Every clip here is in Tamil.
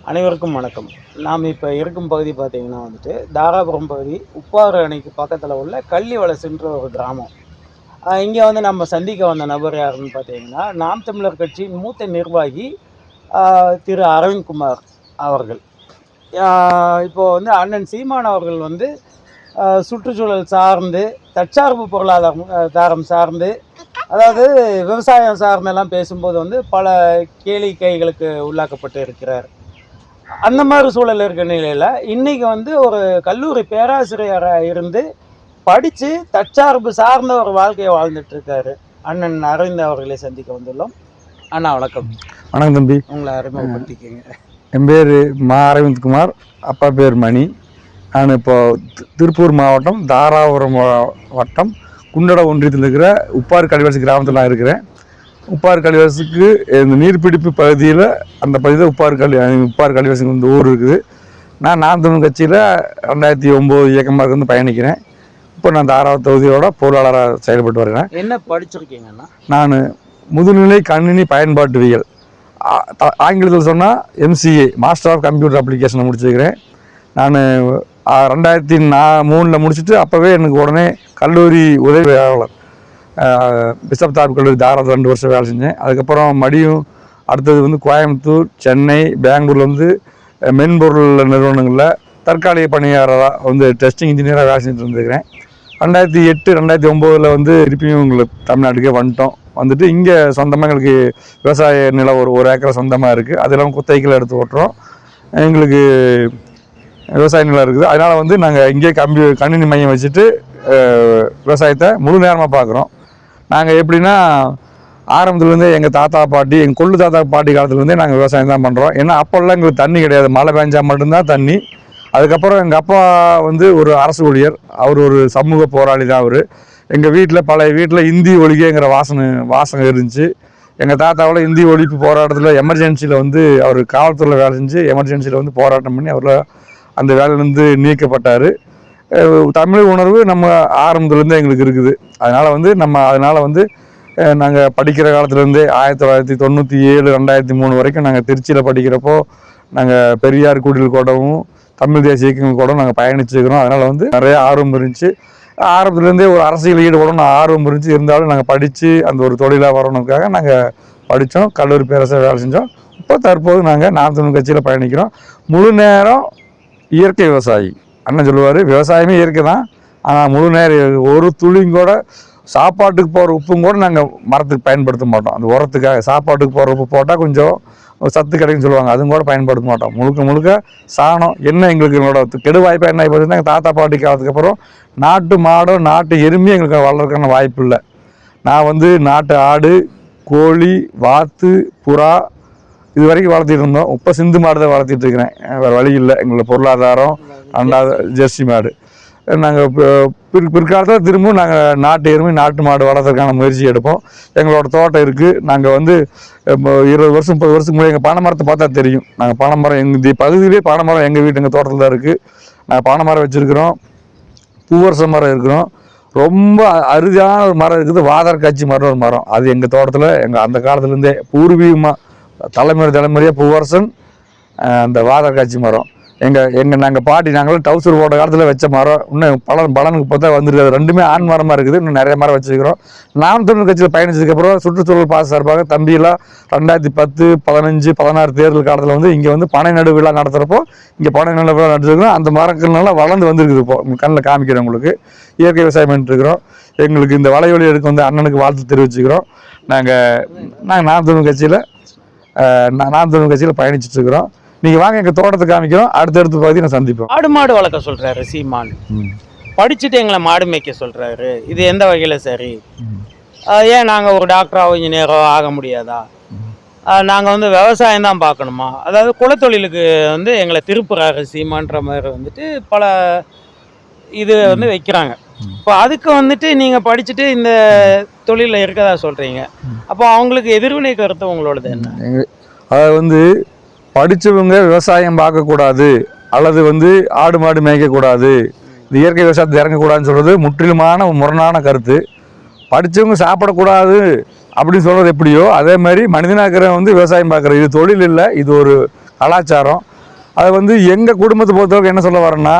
அனைவருக்கும் வணக்கம். நாம் இப்போ இருக்கும் பகுதி பார்த்தீங்கன்னா வந்துட்டு, தாராபுரம் பகுதி உப்பாறு அணைக்கு பக்கத்தில் உள்ள கள்ளிவலசுன்ற ஒரு கிராமம். இங்கே வந்து நம்ம சந்திக்க வந்த நபர் யாருன்னு பார்த்தீங்கன்னா, நாம் தமிழர் கட்சியின் மூத்த நிர்வாகி அ திரு அரவிந்த்குமார் அவர்கள். அ இப்போ வந்து அண்ணன் சீமான் அவர்கள் வந்து சுற்றுச்சூழல் சார்ந்து, தற்சார்பு பொருளாதாரம் தாரம் சார்ந்து, அதாவது விவசாயம் சார்ந்தெல்லாம் பேசும்போது வந்து பல கேளிக்கைகளுக்கு உள்ளாக்கப்பட்டு இருக்கிறார். அந்த மாதிரி சூழல் இருக்க நிலையில் இன்றைக்கி வந்து ஒரு கல்லூரி பேராசிரியராக இருந்து படித்து தற்சார்பு சார்ந்த ஒரு வாழ்க்கையை வாழ்ந்துட்டுருக்காரு அண்ணன் அரவிந்த் அவர்களை சந்திக்க வந்துள்ளோம். அண்ணா வணக்கம். வணக்கம் தம்பி. உங்களை அறிமுகப்படுத்திக்கங்க. என் பேர் மா அரவிந்த்குமார், அப்பா பேர் மணி. நான் இப்போ திருப்பூர் மாவட்டம் தாராபுரம் வட்டம் குண்டட ஒன்றியத்தில் இருக்கிற உப்பாறு கலிவலசு கிராமத்தில் நான் இருக்கிறேன். உப்பாறு கலிவலசுக்கு இந்த நீர்பிடிப்பு பகுதியில், அந்த பகுதியில் உப்பாறு கலிவலசுக்கு இந்த ஊர் இருக்குது. நான் தமிழ் கட்சியில் 2009 இயக்கமாக இருந்து பயணிக்கிறேன். இப்போ நான் தாராபுரம் தொகுதியோட பொருளாளராக செயல்பட்டு வருகிறேன். என்ன படிச்சிருக்கீங்கண்ணா? நான் முதுநிலை கணினி பயன்பாட்டுவியல், ஆங்கிலத்தில் சொன்னால் MCA, மாஸ்டர் ஆஃப் கம்ப்யூட்டர் அப்ளிகேஷனை முடிச்சிருக்கிறேன். நான் 2003 முடிச்சுட்டு அப்போவே எனக்கு உடனே கல்லூரி உதவியாளர் பிஷப் தாப் கல்லூரி தாராபுரம் 2 வருஷம் வேலை செஞ்சேன். அதுக்கப்புறம் மடியும் அடுத்தது வந்து கோயம்புத்தூர், சென்னை, பெங்களூரில் வந்து மென்பொருள் நிறுவனங்களில் தற்காலிக பணியாளராக வந்து டெஸ்டிங் இன்ஜினியராக வேலை செஞ்சுட்டு இருந்துருக்கிறேன். 2008, 2009 வந்து திருப்பியும் உங்களுக்கு தமிழ்நாட்டுக்கே வந்துட்டு இங்கே சொந்தமாக எங்களுக்கு விவசாய நிலம் ஒரு ஏக்கரை சொந்தமாக இருக்குது. அதெல்லாம் குத்தகைகள் எடுத்து ஓட்டுறோம். எங்களுக்கு விவசாய நிலம் இருக்குது. அதனால் வந்து நாங்கள் இங்கே கணினி மையம் வச்சுட்டு விவசாயத்தை முழு நேரமாக பார்க்குறோம். நாங்கள் எப்படின்னா, ஆரம்பத்துலேருந்தே எங்கள் தாத்தா பாட்டி, எங்கள் கொள்ளு தாத்தா பாட்டி காலத்துலேருந்தே நாங்கள் விவசாயம் தான் பண்ணுறோம். ஏன்னா அப்போல்லாம் எங்களுக்கு தண்ணி கிடையாது, மழை பெஞ்சால் மட்டும்தான் தண்ணி. அதுக்கப்புறம் எங்கள் அப்பா வந்து ஒரு அரசு ஊழியர், அவர் ஒரு சமூக போராளி தான். அவர் எங்கள் வீட்டில் பழைய வீட்டில் இந்தி ஒழிகைங்கிற வாசகம் இருந்துச்சு. எங்கள் தாத்தாவில் இந்தி ஒழிப்பு போராட்டத்தில் எமர்ஜென்சியில் வந்து அவர் காவல்துறையில் வேலை செஞ்சு எமர்ஜென்சியில் வந்து போராட்டம் பண்ணி அவரில் அந்த வேலையிலேருந்து நீக்கப்பட்டார். தமிழ் உணர்வு நம்ம ஆரம்பத்துலேருந்தே எங்களுக்கு இருக்குது. அதனால் வந்து நாங்கள் படிக்கிற காலத்துலேருந்தே 1997, 2003 வரைக்கும் நாங்கள் திருச்சியில் படிக்கிறப்போ நாங்கள் பெரியார் குடில் கூடவும் தமிழ் தேசிய இயக்கங்கள் கூட நாங்கள் பயணிச்சுக்கிறோம். அதனால் வந்து நிறைய ஆர்வம் இருந்துச்சு. ஆரம்பத்துலேருந்தே ஒரு அரசியல் ஈடுபடணும்னு ஆர்வம் இருந்துச்சு. இருந்தாலும் நாங்கள் படித்து அந்த ஒரு தொழிலாக வரணுக்காக நாங்கள் படித்தோம், கல்லூரி பேராசிரியர் வேலை செஞ்சோம். இப்போ தற்போது நாங்கள் தமிழ் கட்சியில் பயணிக்கிறோம். முழு நேரம் இயற்கை விவசாயி. அண்ணன் சொல்லுவார், விவசாயமே இயற்கை தான், ஆனால் முழு நேரம் ஒரு துளியும் கூட சாப்பாட்டுக்கு போகிற உப்பும் கூட நாங்கள் மரத்துக்கு பயன்படுத்த மாட்டோம். அந்த உரத்துக்காக சாப்பாட்டுக்கு போகிற உப்பு போட்டால் கொஞ்சம் சத்து கிடைக்குன்னு சொல்லுவாங்க, அதுவும் கூட பயன்படுத்த மாட்டோம். முழுக்க சாணம். என்ன எங்களுக்கு என்னோட கெடு வாய்ப்பாக என்ன பார்த்தீங்கன்னா, எங்கள் தாத்தா பாட்டி காலத்துக்கு அப்புறம் நாட்டு மாடோ நாட்டு எருமையும் எங்களுக்கு வளர்க்கறதுக்கான வாய்ப்பு இல்லை. நான் வந்து நாட்டு ஆடு, கோழி, வாத்து, புறா இது வரைக்கும் வளர்த்திட்டு இருந்தோம். இப்போ சிந்து மாடு தான் வளர்த்திட்டு இருக்கிறேன். வேறு வழி இல்லை, எங்களோட பொருளாதாரம். 2வது ஜெர்சி மாடு. நாங்கள் பிற்காலத்தில் திரும்பவும் நாங்கள் நாட்டு எருமை, நாட்டு மாடு வளர்த்துறதுக்கான முயற்சி எடுப்போம். எங்களோட தோட்டம் இருக்குது. நாங்கள் வந்து 20 வருஷம் 30 வருஷத்துக்கு முன்னாடி எங்கள் பனைமரத்தை பார்த்தா தெரியும். நாங்கள் பனைமரம் எங்கள் பகுதியிலே பனைமரம் எங்கள் தோட்டத்தில் தான் இருக்குது. நாங்கள் பனைமரம் வச்சுருக்கிறோம், பூவரச மரம் இருக்கிறோம். ரொம்ப அரிதான ஒரு மரம் இருக்குது, வாதரக்காட்சி மரம் ஒரு மரம். அது எங்கள் தோட்டத்தில் அந்த காலத்துலேருந்தே பூர்வீகமாக தலைமுறையாக பூவரசன், அந்த வாதரக்காட்சி மரம் நாங்கள் பாட்டி நாங்களும் டவுசர் போட்ட காலத்தில் வச்ச மரம். இன்னும் பலனுக்கு பார்த்தா வந்துருக்காது. 2மே ஆண் மரமாக இருக்குது. இன்னும் நிறைய மரம் வச்சுருக்கிறோம். தமிழ் கட்சியில் பயணிச்சதுக்கப்புறம் சுற்றுச்சூழல் பாச சார்பாக தம்பியெல்லாம் 2010, 15, 16 தேர்தல் காலத்தில் வந்து இங்கே வந்து பனை நடு விழா நடத்துகிறப்போ இங்கே பனை நடு விழா நடத்துருக்கிறோம். அந்த மரங்கள் நல்லா வளர்ந்து வந்துருக்குது. இப்போ கண்ணில் காமிக்கிறோம். உங்களுக்கு இயற்கை விவசாயம் பண்ணிட்டுருக்கிறோம். எங்களுக்கு இந்த வலைவலி எடுக்க வந்து அண்ணனுக்கு வாழ்த்து தெரிவிச்சுக்கிறோம். நாங்கள் தமிழ் கட்சியில் பயணிச்சுட்ருக்கிறோம். நீங்கள் வாங்க, எங்கள் தோட்டத்தை காமிக்கிறோம். அடுத்தடுத்து பகுதி நான் சந்திப்போம். ஆடு மாடு வளர்க்க சொல்கிறாரு சீமான், படிச்சுட்டு எங்களை மாடு மேய்க்க சொல்கிறாரு. இது எந்த வகையில் சரி? ஏன் நாங்கள் ஒரு டாக்டராகவோ இன்ஜினியரோ ஆக முடியாதா? நாங்கள் வந்து விவசாயம் தான் பார்க்கணுமா? அதாவது குலத்தொழிலுக்கு வந்து எங்களை திருப்புறாரு சீமான்ற மாதிரி வந்துட்டு பல இது வந்து வைக்கிறாங்க. இப்போ அதுக்கு வந்துட்டு நீங்கள் படிச்சுட்டு இந்த தொழிலில் இருக்கதா சொல்கிறீங்க. அப்போ அவங்களுக்கு எதிர்வினை கருத்து உங்களோடது என்ன? அதை வந்து படித்தவங்க விவசாயம் பார்க்கக்கூடாது, அல்லது வந்து ஆடு மாடு மேய்க்கக்கூடாது, இந்த இயற்கை விவசாயத்தை இறங்கக்கூடாதுன்னு சொல்கிறது முற்றிலுமான முரணான கருத்து. படித்தவங்க சாப்பிடக்கூடாது அப்படின்னு சொல்கிறது எப்படியோ அதே மாதிரி மனிதனாக்கிற வந்து விவசாயம் பார்க்குற இது தொழில் இல்லை, இது ஒரு கலாச்சாரம். அதை வந்து எங்கள் குடும்பத்தை பொறுத்தவரைக்கும் என்ன சொல்ல வரேன்னா,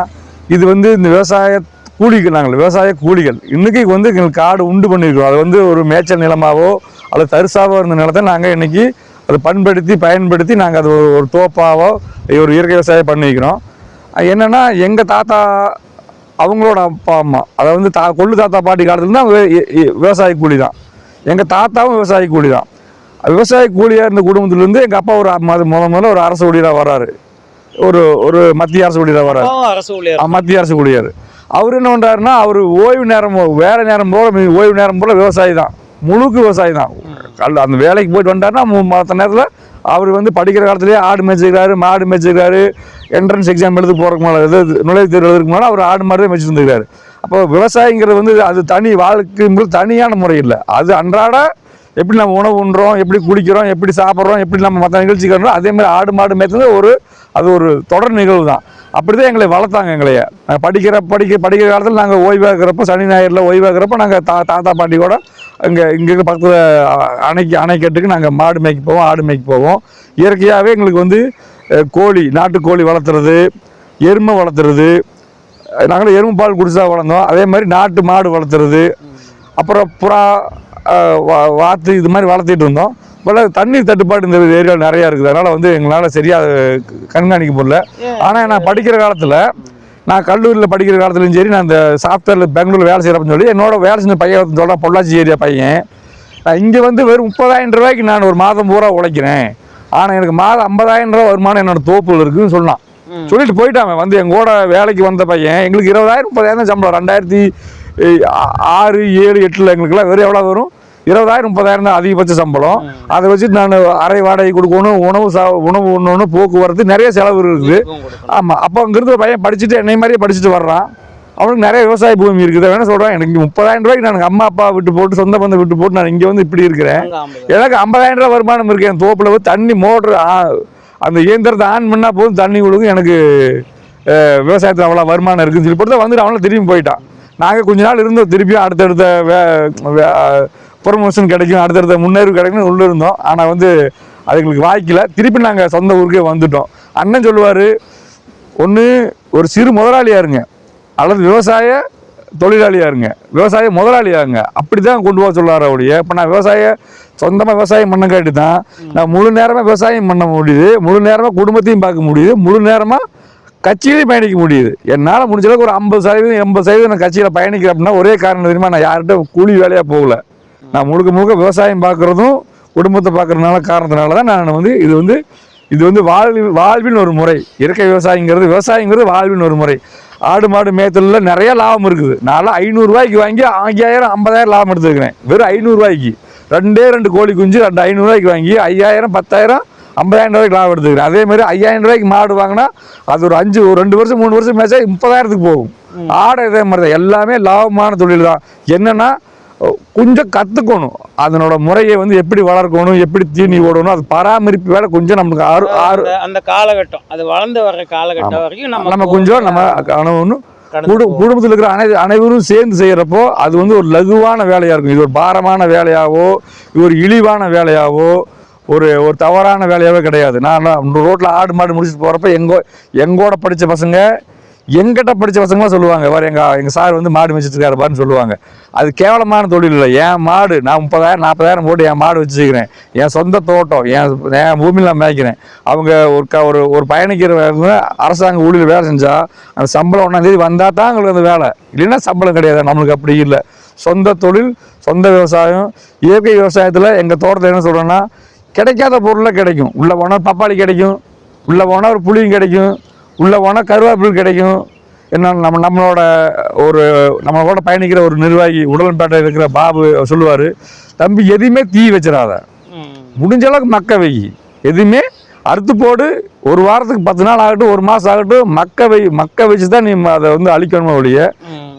இது வந்து இந்த விவசாய கூலிகள், நாங்கள் விவசாய கூலிகள் இன்றைக்கி வந்து எங்களுக்கு காடு உண்டு பண்ணியிருக்கிறோம். அது வந்து ஒரு மேய்ச்சல் நிலமாவோ அல்லது தரிசாவோ இருந்த நிலத்தை நாங்கள் இன்றைக்கி அதை பயன்படுத்தி நாங்கள் அது ஒரு தோப்பாவோ ஒரு இயற்கை விவசாயம் பண்ணிக்கிறோம். என்னென்னா எங்கள் தாத்தா அவங்களோட அப்பா அம்மா, அதை வந்து கொள்ளு தாத்தா பாட்டி காலத்துலேருந்து அவங்க விவசாய கூலி தான். எங்கள் தாத்தாவும் விவசாய கூலி தான். விவசாய கூலியாக இருந்த குடும்பத்துலேருந்து எங்கள் அப்பா ஒரு முதல்ல ஒரு அரசு ஊழியராக வர்றாரு. ஒரு மத்திய அரசு ஊழியராக வர்றாரு. மத்திய அரசு ஊழியர். அவர் என்ன பண்ணுறாருன்னா, அவர் ஓய்வு நேரம் வேலை நேரம் போல ஓய்வு நேரம் போல் விவசாயி தான், முழுக்க விவசாயி தான். அந்த வேலைக்கு போயிட்டு வந்தாருன்னா மற்ற நேரத்தில் அவர் வந்து படிக்கிற காலத்துலேயே ஆடு மேய்ச்சிக்கிறாரு, மாடு மேய்ச்சிக்கிறாரு. என்ட்ரன்ஸ் எக்ஸாம் எழுத போகிறதுக்கு மேலே நுழைவுத் தேர்வு எழுதுறதுக்கு மேலே அவர் ஆடு மாடு தான் மேய்ச்சிட்டு இருந்துக்கிறாரு. அப்போ விவசாயிங்கிறது வந்து அது தனி வாழ்க்கைங்கிறது தனியான முறை இல்லை. அது அன்றாட எப்படி நம்ம உணவு உண்றோம், எப்படி குடிக்கிறோம், எப்படி சாப்பிட்றோம், எப்படி நம்ம மற்ற நிகழ்ச்சிக்கிறோம், அதேமாதிரி ஆடு மாடு மேய்ச்சது அது ஒரு தொடர் நிகழ்வு தான். அப்படி தான் எங்களை வளர்த்தாங்க. எங்களைய படிக்கிற காலத்தில் நாங்கள் ஓய்வாகிறப்போ, சனி ஞாயிறில் ஓய்வாகிறப்போ நாங்கள் தாத்தா பாட்டி கூட இங்கே பக்கத்தில் அணைக்கட்டுக்கு நாங்கள் மாடு மேய்க்க போவோம், ஆடு மேய்க்க போவோம். இயற்கையாகவே எங்களுக்கு வந்து கோழி, நாட்டுக்கோழி வளர்த்துறது, எருமை வளர்த்துறது, நாங்களும் எருமை பால் குடிச்சா வளர்ந்தோம். அதே மாதிரி நாட்டு மாடு வளர்த்துறது, அப்புறம் புறா, வாத்து, இது மாதிரி வளர்த்திட்டு இருந்தோம். இப்போ தண்ணீர் தட்டுப்பாடு இந்த ஏரியாவில் நிறையா இருக்குது. அதனால் வந்து எங்களால் சரியாக கண்காணிக்க முடியல. ஆனால் நான் படிக்கிற காலத்தில், நான் கல்லூரியில் படிக்கிற காலத்துலையும் சரி, நான் இந்த சாஃப்ட்வேரில் பெங்களூரில் வேலை செய்கிறப்பன்னு சொல்லி என்னோட வேலை செஞ்ச பையன் சொல்கிறேன், பொள்ளாச்சி ஏரியா பையன். நான் இங்கே வந்து வெறும் 30,000 ரூபாய்க்கு நான் ஒரு மாதம் பூரா உழைக்கிறேன், ஆனால் எனக்கு மாதம் 50,000 ரூபா வருமானம் என்னோட தோப்புல இருக்குதுன்னு சொன்னான். சொல்லிட்டு போயிட்டாங்க. வந்து எங்கூட வேலைக்கு வந்த பையன். எங்களுக்கு 20,000 30,000 தான் சம்பளம். 2006 7 8 எங்களுக்குலாம் வெறும் எவ்வளோ வரும்? 20,000 30,000 தான் அதிகபட்ச சம்பளம். அதை வச்சுட்டு நான் அரை வாடகை கொடுக்கணும், உணவு உண்ணணும், போக்குவரத்து, நிறைய செலவு இருக்குது. ஆமாம். அப்போ அங்கிருந்து ஒரு பையன் படிச்சுட்டு என்னை மாதிரியே படிச்சுட்டு வர்றான். அவனுக்கு நிறைய விவசாய பூமி இருக்குது. வேணா சொல்கிறேன், எனக்கு 30,000 ரூபாய்க்கு நான் அம்மா அப்பா விட்டு போட்டு, சொந்த பந்தம் விட்டு போட்டு நான் இங்கே வந்து இப்படி இருக்கிறேன். எனக்கு 50,000 ரூபா வருமானம் இருக்குது. என் தோப்பில் போய் தண்ணி மோட்ரு அந்த இயந்திரத்தை ஆன் பண்ணால் போதும், தண்ணி கொடுக்கும். எனக்கு விவசாயத்தில் அவ்வளோ வருமானம் இருக்குதுன்னு சொல்லி போட்டு வந்துட்டு அவனை திரும்பி போயிட்டான். நாங்கள் கொஞ்ச நாள் இருந்தோம். திருப்பியும் அடுத்தடுத்த ப்ரொமோஷன் கிடைக்கும், அடுத்தடுத்த முன்னேறி கிடைக்கும்னு உள்ளே இருந்தோம். ஆனால் வந்து அது எங்களுக்கு வாய்க்கல. திருப்பி நாங்கள் சொந்த ஊருக்கே வந்துட்டோம். அண்ணன் சொல்லுவார், ஒன்று ஒரு சிறு முதலாளியாக இருங்க, அல்லது விவசாய தொழிலாளியாக இருங்க, விவசாய முதலாளியாகுங்க. அப்படி தான் கொண்டு போக சொல்லுவார் அவருடைய. இப்போ நான் சொந்தமாக விவசாயம் பண்ண காட்டி தான் நான் முழு நேரமாக விவசாயம் பண்ண முடியுது, முழு நேரமாக குடும்பத்தையும் பார்க்க முடியுது, முழு நேரமாக கட்சியிலையும் பயணிக்க முடியுது. என்னால் முடிஞ்ச அளவுக்கு ஒரு 50% 80% நான் கட்சியில் பயணிக்கிறேன். அப்படின்னா ஒரே காரணம் தெரியுமா, நான் யார்கிட்ட கூலி வேலையாக போகல. நான் முழுக்க விவசாயம் பார்க்குறதும் குடும்பத்தை பார்க்குறதுனால காரணத்தினால தான் நான் வந்து இது வந்து வாழ்வின் ஒரு முறை. இயற்கை விவசாயங்கிறது வாழ்வின் ஒரு முறை. ஆடு மாடு மேய்த்தலில் நிறைய லாபம் இருக்குது. நான்லாம் 500 ரூபாய்க்கு வாங்கி 5000 50,000 லாபம் எடுத்துருக்கிறேன். வெறும் 500 ரூபாய்க்கு 2 கோழி குஞ்சு 500 ரூபாய்க்கு வாங்கி 5000 10,000 50,000 ரூபாய்க்கு லாபம் எடுத்துக்கிறேன். அதேமாதிரி 5000 ரூபாய்க்கு மாடு வாங்கினா அது ஒரு 2 வருஷம் 3 வருஷம் மேய்ச்சா 30,000க்கு போகும். ஆடை இதே மாதிரி தான். எல்லாமே லாபமான தொழில் தான். என்னென்னா கொஞ்சம் கற்றுக்கணும், அதனோட முறையை வந்து எப்படி வளர்க்கணும், எப்படி தீனி ஓடணும், அது பராமரிப்பு வேலை கொஞ்சம் நமக்கு அந்த காலகட்டம், அது வளர்ந்து வர்ற காலகட்டம் வரைக்கும் நம்ம கொஞ்சம் அனுபவம். குடும்பத்தில் இருக்கிற அனைவரும் சேர்ந்து செய்கிறப்போ அது வந்து ஒரு லகுவான வேலையாக இருக்கும். இது ஒரு பாரமான வேலையாவோ, இது ஒரு இழிவான வேலையாவோ, ஒரு தவறான வேலையாகவே கிடையாது. நான் ரோட்டில் ஆடு மாடு முடிச்சுட்டு போகிறப்ப எங்கோட படித்த பசங்க, எங்கிட்ட படித்த பசங்களாம் சொல்லுவாங்க, வேறு எங்கள் சார் வந்து மாடு மேய்ச்சிட்டு இருக்காருப்பான்னு சொல்லுவாங்க. அது கேவலமான தொழில் இல்லை. என் மாடு நான் 30,000 40,000 போட்டு என் மாடு வச்சுக்கிறேன். என் சொந்த தோட்டம், என் பூமியில் நான் மேய்க்கிறேன். அவங்க ஒரு பயணிக்கிறவங்க அரசாங்க ஊழியர் வேலை செஞ்சால் அந்த சம்பளம் 1ஆம் தேதி வந்தால் தான் அவங்களுக்கு அந்த வேலை, இல்லைன்னா சம்பளம் கிடையாது. நம்மளுக்கு அப்படி இல்லை. சொந்த தொழில், சொந்த விவசாயம். இயற்கை விவசாயத்தில் எங்கள் தோட்டத்தில் என்ன சொல்கிறேன்னா, கிடைக்காத பொருளாக கிடைக்கும். உள்ளே போனால் பப்பாளி கிடைக்கும், உள்ளே போனால் ஒரு புளியும் கிடைக்கும், உள்ளே போனால் கருவேப்பில் கிடைக்கும். என்ன நம்மளோட பயணிக்கிற ஒரு நிர்வாகி உடலம்பேட்டையில் இருக்கிற பாபு சொல்லுவார், தம்பி எதுவுமே தீ வச்சிடாத, முடிஞ்ச அளவுக்கு மக்க வை, எதுவுமே அறுத்து போடு, ஒரு வாரத்துக்கு 10 நாள் ஆகட்டும், ஒரு மாதம் ஆகட்டும், மக்க வச்சு தான் நீ அதை வந்து அழிக்கணுமே ஒழிய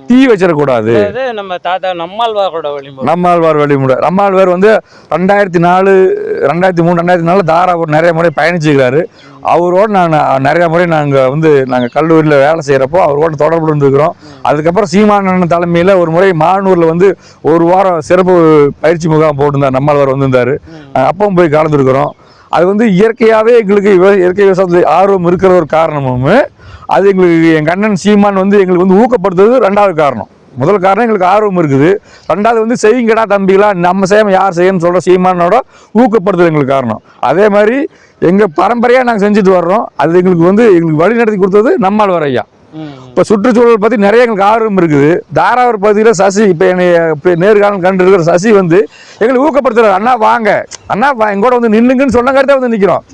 தீ வச்சிடக்கூடாது. நம்ம தாத்தா நம்மாழ்வார் வழிமுறை. நம்மாழ்வார் வந்து 2004 2003 2004 தாரா நிறைய முறை பயணிச்சுக்கிறாரு. அவரோட நான் நிறைய முறை நாங்கள் கல்லூரியில் வேலை செய்கிறப்போ அவரோட தொடர்பு இருந்துக்கிறோம். அதுக்கப்புறம் சீமானன் தலைமையில் ஒரு முறை மானூரில் வந்து ஒரு வாரம் சிறப்பு பயிற்சி முகாம் போட்டிருந்தார். நம்மாழ்வார் வந்திருந்தார். அப்பவும் போய் கலந்துருக்கிறோம். அது வந்து இயற்கையாகவே எங்களுக்கு இயற்கை விவசாயத்தில் ஆர்வம் இருக்கிற ஒரு காரணமும், அது எங்களுக்கு எங்கள் அண்ணன் சீமான் வந்து எங்களுக்கு வந்து ஊக்கப்படுத்துறது ரெண்டாவது காரணம். முதல் காரணம் எங்களுக்கு ஆர்வம் இருக்குது, ரெண்டாவது வந்து செய்யுங்கடா தம்பிகளா நம்ம செய்யாமல் யார் செய்யணும்னு சொல்கிற சீமானோட ஊக்கப்படுத்துறது எங்களுக்கு காரணம். அதே மாதிரி எங்கள் பரம்பரையாக நாங்கள் செஞ்சுட்டு வர்றோம். அது எங்களுக்கு வழி நடத்தி கொடுத்தது நம்மாழ்வார் ஐயா. இப்போ சுற்றுச்சூழல் பற்றி நிறைய எங்களுக்கு ஆர்வம் இருக்குது. தாராவூர் பகுதியில் சசி இப்போ என்னை நேர்காலம் கண்டு இருக்கிற சசி வந்து எங்களுக்கு ஊக்கப்படுத்துறாரு. அண்ணா வாங்க, அண்ணா எங்கூட வந்து நின்னுங்கன்னு சொன்ன கருத்தை வந்து நிற்கிறோம்.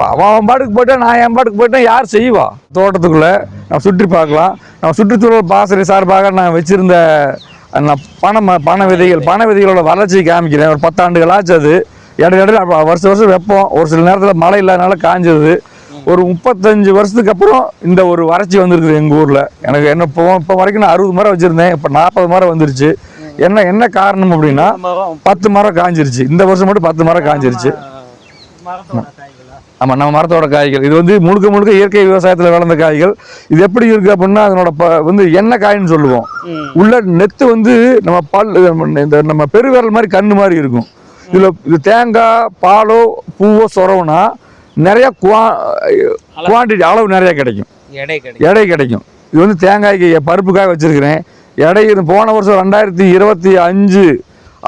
அவன் பாட்டுக்கு போயிட்டேன், நான் என் பாட்டுக்கு போயிட்டேன், யார் செய்வா? தோட்டத்துக்குள்ளே நம்ம சுற்றி பார்க்கலாம். நம்ம சுற்றுச்சூழல் பாசறை சார்பாக நான் வச்சுருந்த பண விதைகளோட வளர்ச்சியை காமிக்கிறேன். ஒரு 10 ஆண்டுகள் ஆச்சு. அது இடையில வருஷம் வைப்போம். ஒரு சில நேரத்தில் மழை இல்லாதனால காஞ்சது. ஒரு 35 வருஷத்துக்கு அப்புறம் இந்த ஒரு வறட்சி வந்துருக்குது எங்கள் ஊரில். எனக்கு இப்போ வரைக்கும் நான் 60 மரம் வச்சுருந்தேன், இப்போ 40 மரம் வந்துருச்சு. என்ன காரணம் அப்படின்னா 10 மரம் காஞ்சிருச்சு. இந்த வருஷம் மட்டும் 10 மரம் காஞ்சிருச்சு. ஆமாம், நம்ம மரத்தோட காய்கள். இது வந்து முழுக்க இயற்கை விவசாயத்தில் வளர்ந்த காய்கள். இது எப்படி இருக்குது அப்படின்னா அதனோட வந்து எண்ணெய் காயின்னு சொல்லுவோம். உள்ள நெத்து வந்து நம்ம பெருவிரல் மாதிரி கண்ணு மாதிரி இருக்கும். இது தேங்காய் பாலோ பூவோ சொரவுனா நிறைய குவான்டிட்டி அளவு நிறைய கிடைக்கும், எடை கிடைக்கும். இது வந்து தேங்காய்க்கு பருப்புக்காக வச்சிருக்கிறேன். எடை போன வருஷம் 2025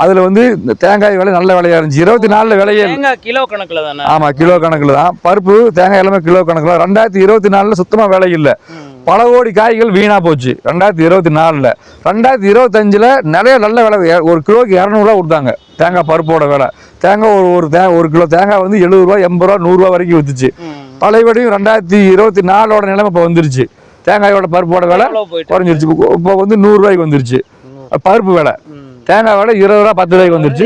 அதில் வந்து இந்த தேங்காய் விலை நல்ல விலையா இருந்துச்சு. 24 விலையே கிலோ கணக்கில் தானே? ஆமாம், கிலோ கணக்கில் தான். பருப்பு தேங்காய் எல்லாமே கிலோ கணக்கில். 2024 சுத்தமாக விலை இல்லை. பல கோடி காய்கள் வீணாக போச்சு 2024. 2025 நிறைய நல்ல விலை. ஒரு கிலோக்கு 200 ரூபா கொடுத்தாங்க தேங்காய் பருப்போட விலை. தேங்காய் ஒரு கிலோ தேங்காய் வந்து 70 ரூபா 80 ரூபா 100 ரூபா வரைக்கும் வித்துச்சு. பழையபடியும் 2024 நிலைமை இப்போ வந்துருச்சு. தேங்காயோட பருப்போட விலை குறைஞ்சிருச்சு. இப்போ வந்து 100 ரூபாய்க்கு வந்துருச்சு பருப்பு விலை. தேங்காய் விலை 20 ரூபா 10 ரூபாய்க்கு வந்துருச்சு.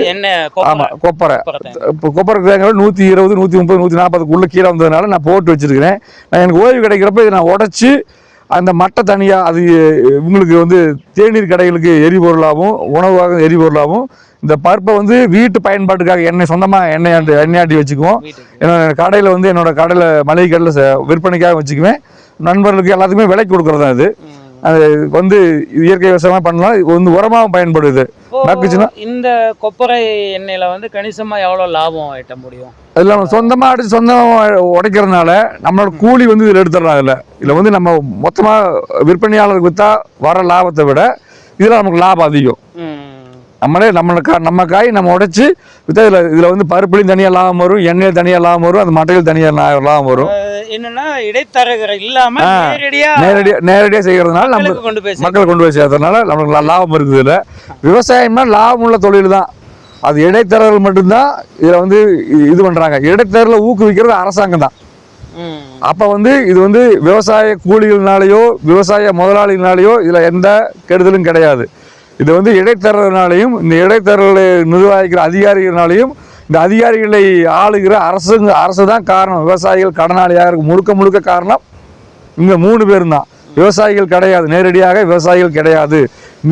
ஆமாம், கொப்பரை. இப்போ கொப்பரை தேங்காய் 120 130 140 கீழே வந்ததுனால நான் போட்டு வச்சிருக்கிறேன். நான் எனக்கு ஓய்வு கிடைக்கிறப்ப இதை நான் உடச்சி அந்த மட்டை தனியாக அது இவங்களுக்கு வந்து தேநீர் கடைகளுக்கு எரிபொருளாகவும் உணவாக எரிபொருளாகவும் இந்த பருப்பை வந்து வீட்டு பயன்பாட்டுக்காக எண்ணெய் சொந்தமாக எண்ணெயாட்டி வச்சுக்குவோம். என்னோட கடையில் மளிகை கடையில் விற்பனைக்காக வச்சுக்குவேன். நண்பர்களுக்கு எல்லாத்துக்குமே விலைக்கு கொடுக்குறது தான். அது வந்து இயற்கை விவசாயமாக பண்ணலாம். இது வந்து உரமாகவும் பயன்படுது. இந்த கொப்பரை எண்ணெயில் வந்து கணிசமாக எவ்வளோ லாபம் ஈட்ட முடியும்? அதில் சொந்தமாக அடிச்சு சொந்தமாக உடைக்கிறதுனால நம்மளோட கூலி வந்து இதில் எடுத்துடலாம். இதில் வந்து நம்ம மொத்தமாக விற்பனையாளருக்கு விற்றா வர லாபத்தை விட இதில் நமக்கு லாபம் அதிகம். நம்மளே நம்ம காய் நம்ம உடைச்சி விற்றா இதில் வந்து பருப்புலையும் தனியாக லாபம் வரும், எண்ணெயில் தனியாக லாபம் வரும், அந்த மட்டையில் தனியாக லாபம் வரும். என்னன்னா இடைத்தரகர் இல்லாம நேரடியாக செய்யறதுனால நம்ம மக்கள் கொண்டு போய் சேர்த்ததுனால நம்மளுக்கு லாபம் இருக்குது. இதில் விவசாயம்னா லாபம் உள்ள தொழில் தான். அது இடைத்தரகர்கள் மட்டும்தான் இதில் வந்து இது பண்றாங்க. இடைத்தரகர்களை ஊக்குவிக்கிறது அரசாங்கம் தான். அப்போ வந்து இது வந்து விவசாய கூலிகள்னாலேயோ விவசாய முதலாளிகள்னாலேயோ இதில் எந்த கெடுதலும் கிடையாது. இது வந்து இடைத்தரகர்னாலையும் இந்த இடைத்தரகர்களை நிர்வகிக்கிற அதிகாரிகள்னாலையும் இந்த அதிகாரிகளை ஆளுகிற அரசு தான் காரணம். விவசாயிகள் கடனாளியாக இருக்கு முழுக்க காரணம் இங்கே 3 பேரும் தான். விவசாயிகள் கிடையாது, நேரடியாக விவசாயிகள் கிடையாது.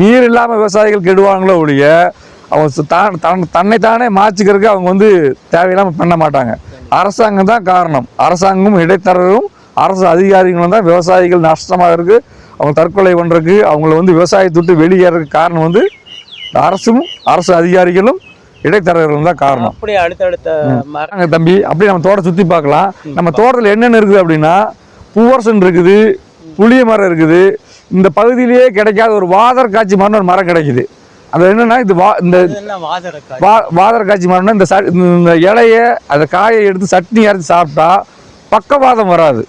நீர் இல்லாமல் விவசாயிகள் கெடுவாங்களோ ஒழிய அவங்க தன்னைத்தானே மாற்றிக்கிறதுக்கு அவங்க வந்து தேவையில்லாமல் பண்ண மாட்டாங்க. அரசாங்கம் தான் காரணம். அரசாங்கமும் இடைத்தரகரும் அரசு அதிகாரிகளும் தான் விவசாயிகள் நஷ்டமாக இருக்குது. அவங்க தற்கொலை பண்ணுறதுக்கு அவங்கள வந்து விவசாயத்தை விட்டு வெளியேறதுக்கு காரணம் வந்து அரசு அதிகாரிகளும் இடைத்தரகர்களும் தான் காரணம். அப்படியே அடுத்தடுத்த தம்பி அப்படி நம்ம தோட்டம் சுற்றி பார்க்கலாம். நம்ம தோட்டத்தில் என்னென்ன இருக்குது அப்படின்னா பூவரசன் இருக்குது, புளிய மரம் இருக்குது. இந்த பகுதியிலேயே கிடைக்காத ஒரு வாதரக்காட்சி மரம் ஒரு மரம் கிடைக்குது. அது என்னன்னா இந்த வாதரக்காட்சி மரம்னா இந்த இலைய அந்த காயை எடுத்து சட்னி அரைச்சி சாப்பிட்டா பக்கவாதம் வராது.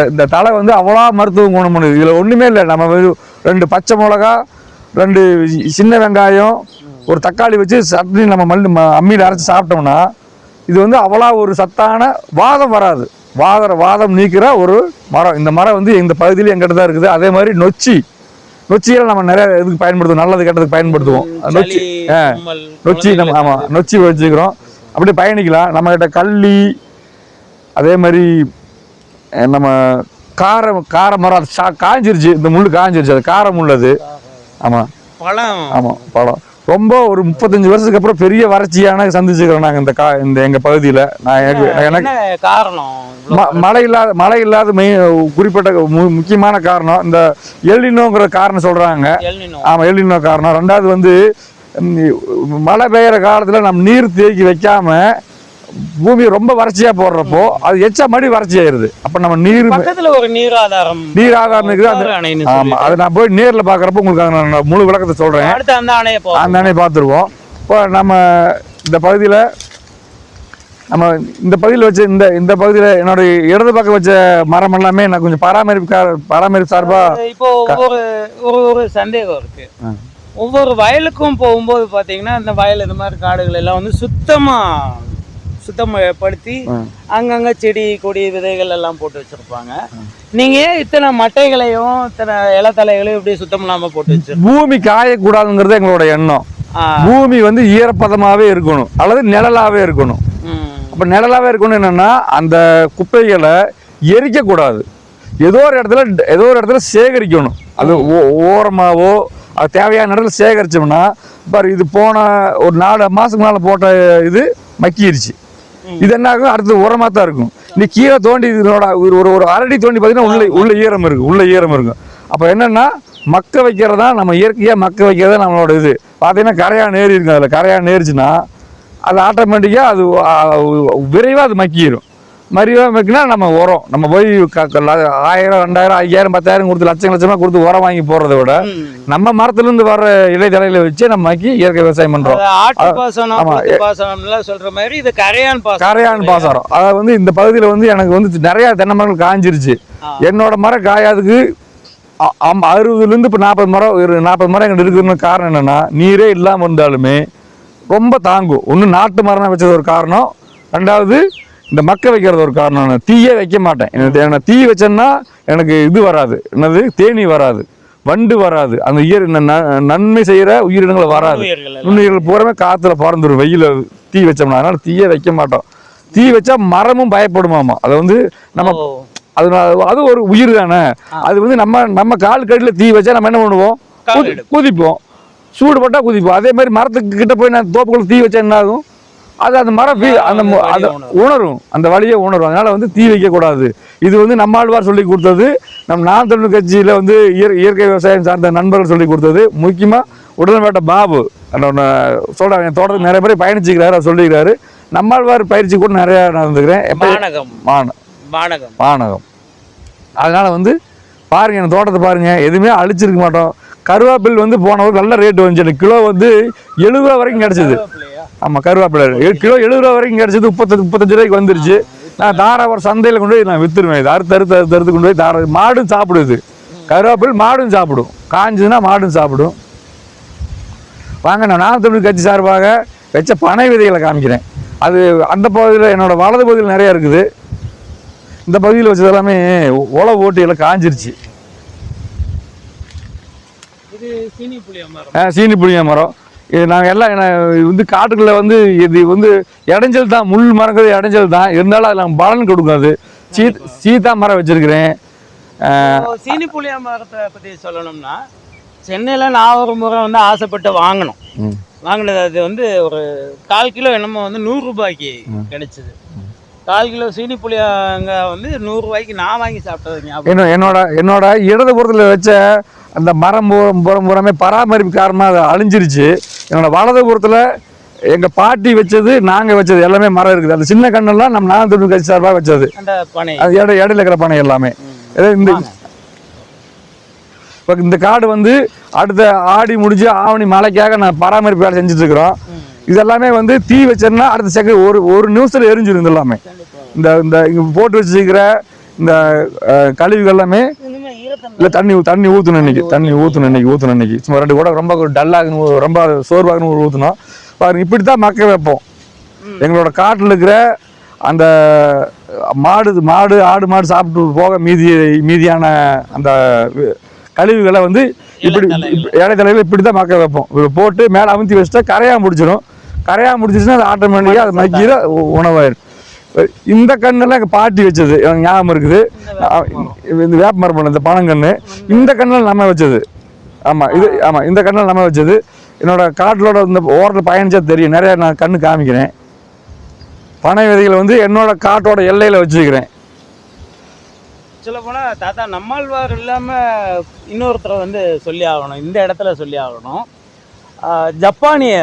இந்த தலை வந்து அவ்வளோ மருத்துவ குணம் பண்ணுது. இதில் ஒன்றுமே இல்லை. நம்ம 2 பச்சை மிளகா, 2 சின்ன வெங்காயம், ஒரு தக்காளி வச்சு சட்னி நம்ம அம்மியில் அரைச்சி சாப்பிட்டோம்னா இது வந்து அவ்வளோ ஒரு சத்தான வாதம் வராது. வாதம் நீக்கிற ஒரு மரம். இந்த மரம் வந்து இந்த பகுதியில் எங்கிட்ட தான் இருக்குது. அதே மாதிரி நொச்சியெல்லாம் நம்ம நிறைய இதுக்கு பயன்படுத்துவோம், நல்லது கெட்டதுக்கு பயன்படுத்துவோம். நொச்சி நம்ம நொச்சி வச்சுக்கிறோம். அப்படியே பயணிக்கலாம். நம்மகிட்ட கள்ளி, அதே மாதிரி நம்ம கார மரம் அது காஞ்சிருச்சு. இந்த முள் காஞ்சிருச்சு, அது காரம் உள்ளது. பழம் ரொம்ப ஒரு 35 வருஷத்துக்கு அப்புறம் பெரிய வறட்சியான சந்திச்சுக்கிறோம் நாங்கள் இந்த எங்கள் பகுதியில். எனக்கு காரணம் மழை இல்லாத குறிப்பிட்ட முக்கியமான காரணம் இந்த எல்னினோங்கிற காரணம் சொல்கிறாங்க. ஆமாம், எல்னினோ காரணம். 2வது வந்து மழை பெய்கிற காலத்தில் நம்ம நீர் தேக்கி வைக்காம பூமி ரொம்ப வறட்சியாக போடுறப்போ அது எச்சா மடி வறட்சி ஆயிடுது. அப்போ நம்ம பக்கத்துல ஒரு நீராதாரம் இருக்குது. ஆமாம், அதை நான் போய் நேரில் பார்க்குறப்போ உங்களுக்கு நான் முழு விளக்கத்தை சொல்கிறேன். அந்த அணையை பார்த்துருவோம். இப்போ நம்ம இந்த பகுதியில் வச்ச இந்த பகுதியில் என்னுடைய இடது பக்கம் வச்ச மரம் எல்லாமே நான் கொஞ்சம் பராமரிப்பு சார்பாக. இப்போ ஒரு சந்தேகம் இருக்கு. ஒவ்வொரு வயலுக்கும் போகும்போது பார்த்தீங்கன்னா இந்த வயல் இந்த மாதிரி காடுகள் எல்லாம் வந்து சுத்தப்படுத்தி அங்கங்கே செடி கொடி விதைகள் எல்லாம் போட்டு வச்சிருப்பாங்க. நீங்க ஏன் இத்தனை மட்டைகளையும் இத்தனை இலத்தலைகளையும் இப்படி சுத்தம் இல்லாம போட்டு வச்சு? பூமி காயக்கூடாதுங்கிறது எங்களோட எண்ணம். பூமி வந்து ஈரப்பதமாவே இருக்கணும் அல்லது நிழலாவே இருக்கணும். அப்ப நிழலாவே இருக்கணும் என்னன்னா அந்த குப்பைகளை எரிக்க கூடாது. ஏதோ ஒரு இடத்துல சேகரிக்கணும். அது ஓரமாவோ அது தேவையான இடத்துல சேகரிச்சோம்னா பாரு, இது போன ஒரு 4 மாசத்துக்கு முன்னால போட்ட இது மக்கிருச்சு. இது என்ன ஆகும், அடுத்து உரமா தான் இருக்கும். நீ கீழே தோண்டி இதனோட ஒரு அரடி தோண்டி பார்த்தீங்கன்னா உள்ள ஈரம் இருக்கும். அப்ப என்னன்னா மக்க வைக்கிறதா நம்ம இயற்கையா மக்க வைக்கிறதா நம்மளோட இது. பார்த்தீங்கன்னா கரையான் ஏறி இருக்கும். அதில் கரையான் ஏறிச்சுன்னா அது ஆட்டோமேட்டிக்காக அது விரைவாக அது மக்கிடும். மக்கினா நம்ம உரம் நம்ம போய் 1000, 2000, 5000, 10,000 கொடுத்து லட்சமாக கொடுத்து உரம் வாங்கி போடுறத விட நம்ம மரத்துலேருந்து வர்ற இலைத்தலையில வச்சு நம்ம மக்கி இயற்கை விவசாயம் பண்றோம். சொல்ற மாதிரி இது கரையான் பாசனம். அதாவது வந்து இந்த பகுதியில் வந்து எனக்கு வந்து நிறைய தென்னை மரங்கள் காஞ்சிருச்சு. என்னோட மரம் காயாதுக்கு 60லேருந்து இப்போ 40 மரம் 40 மரம் எங்கிட்ட இருக்குதுன்னு காரணம் என்னன்னா நீரே இல்லாமல் இருந்தாலுமே ரொம்ப தாங்கும். ஒன்று நாட்டு மரம் வச்சது ஒரு காரணம், ரெண்டாவது இந்த மக்க வைக்கிறது ஒரு காரணம். நான் தீயே வைக்க மாட்டேன். எனக்கு தீ வச்சேன்னா எனக்கு இது வராது, என்னது தேனி வராது, வண்டு வராது, அந்த நன்மை செய்கிற உயிரினங்கள் வராது. நுண்ணுயிர்கள் பூராமே காற்றுல பறந்துடும் வெயில தீ வச்சோம்னா. அதனால தீயே வைக்க மாட்டோம். தீ வச்சா மரமும் பயப்படுமாமா. அதை வந்து நம்ம அது ஒரு உயிர் தானே. அது வந்து நம்ம கால் கடியில் தீ வச்சா நம்ம என்ன பண்ணுவோம், குதிப்போம், சூடு பட்டா குதிப்போம். அதே மாதிரி மரத்துக்கு கிட்ட போய் நான் தோப்புக்குள்ள தீ வச்சா என்ன ஆகும், அது அந்த மரம் அந்த உணரும், அந்த வழியை உணரும். அதனால வந்து தீ வைக்கக்கூடாது. இது வந்து நம்மாழ்வார் சொல்லி கொடுத்தது. நாம் தமிழர் கட்சியில் வந்து இயற்கை விவசாயம் சார்ந்த நண்பர்கள் சொல்லி கொடுத்தது. முக்கியமாக உடல்வேட்ட பாபு சொல்கிறாங்க, என் தோட்டத்துக்கு நிறைய பேர் பயணிச்சுக்கிறாரு, அவர் சொல்லிக்கிறாரு. நம்மாழ்வார் பயிற்சி கூட நிறையா நடந்துக்கிறேன். வானகம். அதனால வந்து பாருங்க, என் தோட்டத்தை பாருங்க, எதுவுமே அழிச்சிருக்க மாட்டோம். கருவேப்பில் வந்து போன ஒரு நல்ல ரேட்டு வந்துச்சு. எனக்கு கிலோ வந்து 70 ரூபா வரைக்கும் கிடச்சிது. ஆமாம், கருவேப்பிலை கிலோ 70 ரூபா வரைக்கும் கிடச்சிது. 35 ரூபாய்க்கு வந்துருச்சு. நான் தாராவரம் சந்தையில் கொண்டு போய் நான் விற்றுருவேன். இது அறுத்து கொண்டு போய் மாடும் சாப்பிடுது. கருவேப்பில் மாடும் சாப்பிடும், காஞ்சதுன்னா மாடும் சாப்பிடும். வாங்க, நான் தமிழ் கட்சி சார்பாக வச்ச பனை விதைகளை காமிக்கிறேன். அது அந்த பகுதியில் என்னோட வலது பகுதியில் நிறையா இருக்குது. இந்த பகுதியில் வச்சது எல்லாமே உழவு ஓட்டி எல்லாம் காஞ்சிருச்சு. சீனி புளிய மரம். இது நாங்கள் எல்லாம் வந்து காட்டுக்குள்ள வந்து இது வந்து இடைஞ்சல் தான், முள் மரங்கிறது இடைஞ்சல் தான். இருந்தாலும் அது நாங்கள் பலன் கொடுக்காது. சீதா மரம் வச்சிருக்கிறேன். சீனி புளிய மரத்தை பற்றி சொல்லணும்னா, சென்னையில் நான் ஒரு முறை வந்து ஆசைப்பட்டு வாங்கினது. அது வந்து ஒரு 1/4 கிலோ என்னமோ வந்து 100 ரூபாய்க்கு கிடைச்சிது. 1/4 கிலோ சீனி புளியாங்க வந்து 100 ரூபாய்க்கு நான் வாங்கி சாப்பிட்டது. என்னோட இடதுபுறத்தில் வச்ச அந்த மரம் பூராமே பராமரிப்பு காரணமாக அது அழிஞ்சிருச்சு. என்னோட வலதுபுறத்தில் எங்கள் பாட்டி வச்சது, நாங்கள் வச்சது எல்லாமே மரம் இருக்குது. அந்த சின்ன கண்ணெல்லாம் நம்ம நான் தமிழ் கட்சி சார்பாக வச்சது. அது இடையில இருக்கிற பனை எல்லாமே. இப்போ இந்த காடு வந்து அடுத்த ஆடி முடிஞ்சு ஆவணி மழைக்காக நான் பராமரிப்பு வேலை செஞ்சுட்டு இருக்கிறோம். இதெல்லாமே வந்து தீ வச்சேன்னா அடுத்த செகண்ட் ஒரு நிமிஷத்தில் எரிஞ்சிடும். எல்லாமே இந்த இங்கே போட்டு வச்சுக்கிற இந்த கழிவுகள் எல்லாமே இல்லை தண்ணி ஊற்றணும். இன்னைக்கு சும்மா 2 கூட ரொம்ப டல்லாகணும், ரொம்ப சோர்வாகணும் ஊற்றணும். பாருங்க, இப்படி தான் மக்க வைப்போம். எங்களோட காட்டில் இருக்கிற அந்த ஆடு மாடு சாப்பிட்டு போக மீதியான அந்த கழிவுகளை வந்து இப்படி இடைத்தலையில் இப்படி தான் மக்க வைப்போம். போட்டு மேலே அமுத்தி வச்சுட்டா கரையாக முடிச்சிச்சுன்னா அது ஆட்டோமேட்டிக்காக அது மக்கிற உணவாயிடும். இந்த கண்ணெல்லாம் எங்கள் பாட்டி வச்சது எனக்கு ஞாபகம் இருக்குது. இந்த வேப்ப மரம், இந்த பனங்கன்று, இந்த கண்ணில் நம்ம வச்சது. இந்த கண்ணில் நம்ம வச்சது. என்னோட காட்டிலோட இந்த ஓரத்தில் பயணிச்சா தெரியும். நிறைய நான் கண்ணு காமிக்கிறேன். பனை விதைகளை வந்து என்னோட காட்டோட எல்லையில் வச்சுக்கிறேன். சொல்ல போனால் தாத்தா, நம்மாழ்வார் இல்லாமல் இன்னொருத்தரை வந்து சொல்லி ஆகணும், இந்த இடத்துல சொல்லி ஆகணும். ஜப்பானிய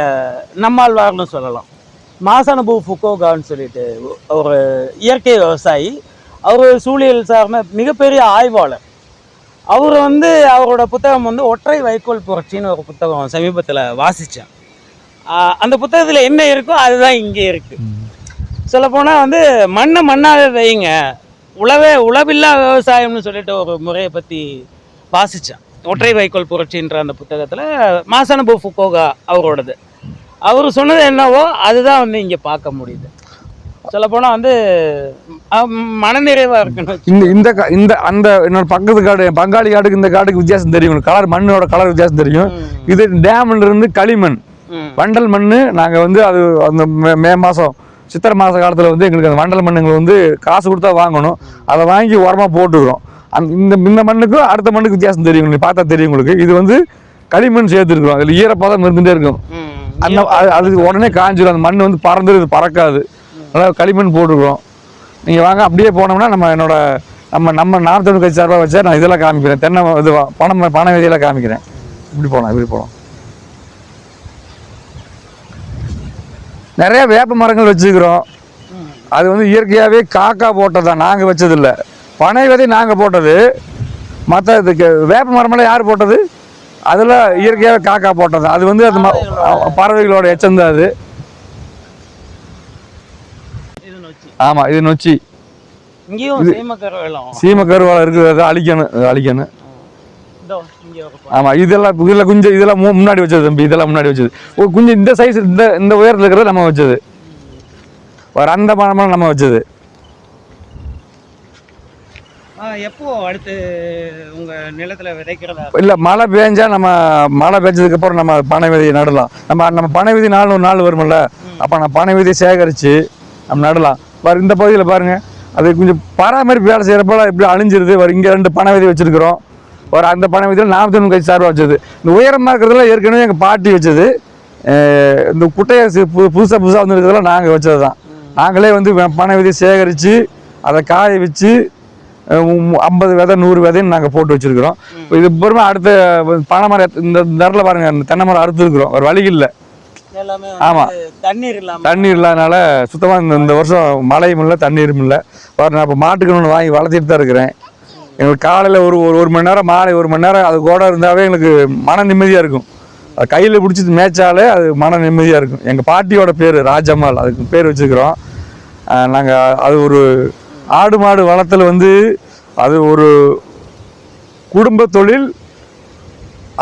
நம்மாழ்வார்னு சொல்லலாம். மாசனபு ஃபுகோகான்னு சொல்லிட்டு ஒரு இயற்கை விவசாயி. அவர் சூழியல் சார்ந்த மிகப்பெரிய ஆய்வாளர். அவர் வந்து அவரோட புத்தகம் வந்து ஒற்றை வைக்கோல் புரட்சின்னு ஒரு புத்தகம் சமீபத்தில் வாசித்தேன். அந்த புத்தகத்தில் என்ன இருக்கோ அதுதான் இங்கே இருக்குது. சொல்லப்போனால் வந்து மண்ணை மண்ணாக வைங்க, உழவில்லா விவசாயம்னு சொல்லிட்டு ஒரு முறையை பற்றி வாசித்தேன். ஒற்றை வைக்கோல் புரட்சின்ற அந்த புத்தகத்தில் மாசனபு ஃபுகோகா அவரோடது. அவர் சொன்னது என்னவோ அதுதான் வந்து இங்கே பார்க்க முடியுது. சொல்லப்போனால் வந்து மனநிறைவாக இருக்குன்னு. இந்த அந்த என்னோட பக்கத்து காடு, பங்காளி காடுக்கு இந்த காடுக்கு வித்தியாசம் தெரியும். கலர், மண்ணோட கலர் வித்தியாசம் தெரியும். இது டேம்ல இருந்து களிமண், வண்டல் மண். நாங்கள் வந்து அது அந்த மே மாதம் சித்திரை மாத காலத்தில் வந்து எங்களுக்கு அந்த வண்டல் மண்ணுங்களை வந்து காசு கொடுத்தா வாங்கணும். அதை வாங்கி உரமாக போட்டுக்கிறோம். இந்த மண்ணுக்கும் அடுத்த மண்ணுக்கு வித்தியாசம் தெரியும். நீங்கள் பார்த்தா தெரியும் உங்களுக்கு. இது வந்து களிமண் சேர்த்துருக்குறோம். அதில் ஈரப்பதம் இருந்துகிட்டே இருக்கும். அது உடனே காஞ்சிடும். அந்த மண் வந்து பறந்துடும், இது பறக்காது. அதாவது களிமண் போட்டுருக்குறோம். நீங்கள் வாங்க, அப்படியே போனோம்னா நம்ம நாம் தமிழ் கட்சி சார்பாக வச்சா நான் இதெல்லாம் காமிக்கிறேன். தென்னை இது பனை விதையெல்லாம் காமிக்கிறேன். இப்படி போகலாம். நிறைய வேப்ப மரங்கள் வச்சுக்கிறோம். அது வந்து இயற்கையாகவே காக்கா போட்டதான், நாங்கள் வச்சதில்லை. பனை விதை நாங்கள் போட்டது. மற்ற இதுக்கு வேப்ப மரமெல்லாம் யார் போட்டது? அதெல்லாம் இயற்கையாகவே காக்கா போட்டது. அது வந்து அந்த பறவைகளோட எச்சம் தான் அது. ஆமாம், இது நொச்சி. சீமக்கருவாலம் இருக்குது, அதை அழிக்கணும். ஆமாம், இதெல்லாம் முன்னாடி வச்சது தம்பி. இதெல்லாம் முன்னாடி வச்சது. கொஞ்சம் இந்த சைஸ், இந்த உயரத்தில் இருக்கிறது நம்ம வச்சது. ஒரு அந்த மரமெல்லாம் நம்ம வச்சது. எப்போ அடுத்து உங்க நிலத்துல விதைக்கிறதா? இல்லை, மழை பெஞ்சதுக்கு அப்புறம் நம்ம பனை விதையை நடலாம். நம்ம பனை விதை 4 நாள் வரும்ல, அப்போ நம்ம பனை விதையை சேகரித்து நம்ம நடலாம். இந்த பகுதியில் பாருங்க, அது கொஞ்சம் பராமரிப்பு வேலை செய்யறப்ப இப்படி அழிஞ்சிருது. இங்கே 2 பனை விதை வச்சிருக்கிறோம். அந்த பனை விதையில் நாம் தமிழ் கட்சி சார்பாக வச்சது. இந்த உயரமாக இருக்கிறதுல ஏற்கனவே எங்கள் பாட்டி வச்சது. இந்த குட்டையை புதுசாக வந்துருக்கிறதுல நாங்கள் வச்சது தான். நாங்களே வந்து பனை விதையை சேகரித்து அதை காய வச்சு 50 விதை 100 விதைன்னு நாங்கள் போட்டு வச்சுருக்கிறோம். இது பொறுமை அடுத்த பனை மரம் இந்த நேரில் பாருங்கள், அந்த தென்னை மரம் அறுத்துருக்குறோம். ஒரு வழி இல்லை. ஆமாம், தண்ணீர் இல்லாதனால சுத்தமாக இந்த வருஷம் மழையும் இல்லை, தண்ணீரும் இல்லை. நான் இப்போ மாட்டுக்கு ஒன்று வாங்கி வளர்த்திட்டு தான் இருக்கிறேன். எங்களுக்கு காலையில் ஒரு மணி நேரம், மாலை 1 மணி நேரம் அது கூட இருந்தாவே எங்களுக்கு மன நிம்மதியாக இருக்கும். அது கையில் பிடிச்சி மேய்ச்சாலே அது மன நிம்மதியாக இருக்கும். எங்கள் பாட்டியோட பேர் ராஜம்மாள், அதுக்கு பேர் வச்சுருக்கிறோம். நாங்கள் அது ஒரு ஆடு மாடு வளர்த்தல் வந்து அது ஒரு குடும்ப தொழில்.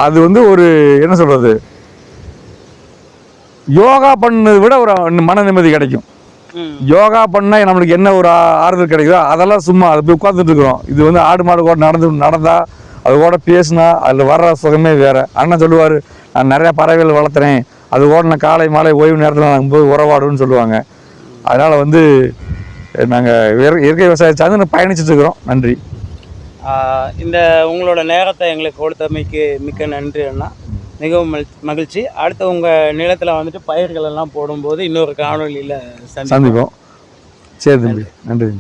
அது வந்து ஒரு என்ன சொல்கிறது, யோகா பண்ணதை விட ஒரு மன நிம்மதி கிடைக்கும். யோகா பண்ணால் நம்மளுக்கு என்ன ஒரு ஆறுதல் கிடைக்குதோ அதெல்லாம் சும்மா அதை போய் உட்காந்துட்டு இருக்கிறோம். இது வந்து ஆடு மாடு கூட நடந்தா அது கூட பேசினா அதில் வர்ற சுகமே வேறு. அண்ணன் சொல்லுவார், நான் நிறையா பறவைகள் வளர்த்துறேன், அது கூட நான் காலை மாலை ஓய்வு நேரத்தில் நாங்கள் போய் உறவாடுன்னு சொல்லுவாங்க. அதனால் வந்து நாங்கள் இயற்கை விவசாயம் சார்ந்து பயணிச்சுட்டு இருக்கிறோம். நன்றி. இந்த உங்களோட நேரத்தை எங்களுக்கு கொடுத்தமைக்கு மிக்க நன்றி அண்ணா. மிகவும் மகிழ்ச்சி. அடுத்து உங்கள் நிலத்தில் வந்துட்டு பயிர்கள் எல்லாம் போடும்போது இன்னொரு காணொலியில் சந்திப்போம். சரி தம்பி, நன்றி.